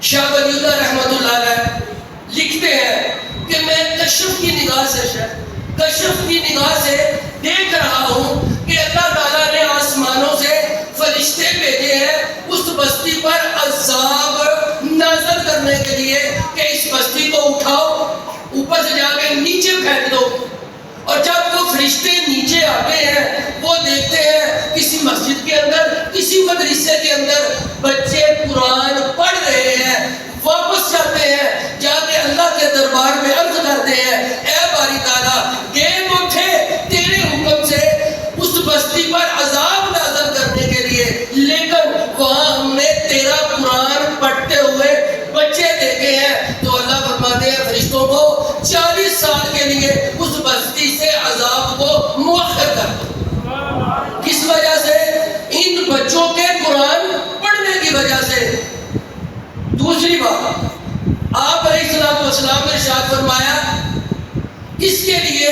شاہ ولی اللہ رحمۃ اللہ علیہ لکھتے ہیں کہ میں کشف کی نگاہ سے دیکھ رہا ہوں کہ اللہ تعالیٰ نے آسمانوں سے فرشتے بھیجے ہیں اس بستی پر عذاب نازل کرنے کے لیے کہ اس بستی کو اٹھاؤ، اوپر سے جا کے نیچے پھینک دو۔ اور جب وہ فرشتے نیچے آتے ہیں وہ دیکھتے ہیں کسی مسجد کے اندر، کسی مدرسے کے اندر بچے قرآن پڑھ رہے ہیں، واپس جاتے ہیں، جا کے اللہ کے دربار میں عرض کرتے ہیں اے باری تعالیٰ یہ تو تھے تیرے حکم سے اس بستی پر عذاب نازل کرنے کے لیے، لیکن وہاں ہم نے تیرا قرآن پڑھتے ہوئے بچے دیکھے ہیں۔ تو اللہ فرماتے ہیں فرشتوں کو 40 سال کے لیے اس بستی سے عذاب کو مؤخر کر دو۔ کس وجہ سے؟ ان بچوں کے قرآن پڑھنے کی وجہ سے۔ دوسری بات، آپ علیہ السلام نے ارشاد فرمایا اس کے لیے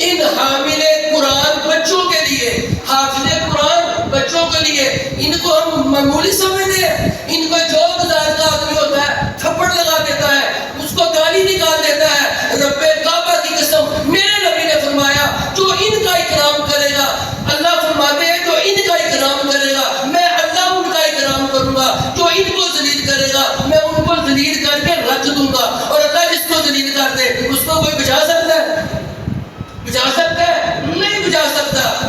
ان حامل قرآن بچوں کے لیے، حافظ قرآن بچوں کے لیے، ان کو ہم معمولی سمجھتے ہیں، ان کو جو بازار کا آدمی ہوتا ہے تھپڑ لگا دیتا ہے، اس کو گالی نکال دیتا ہے۔ رب کعبہ کی قسم میرے نبی نے فرمایا جو ان کا اکرام کرے گا، اللہ فرماتے ہیں جو ان کا اکرام کرے گا میں اللہ ان کا اکرام کروں گا، جو ان کو ذلیل کرے گا میں ان کو ذلیل کر کے رکھ دوں گا۔ اور اللہ جس کو ذلیل کر دے اس کو کوئی بچا سکتا ہے؟ بچا سکتا ہے؟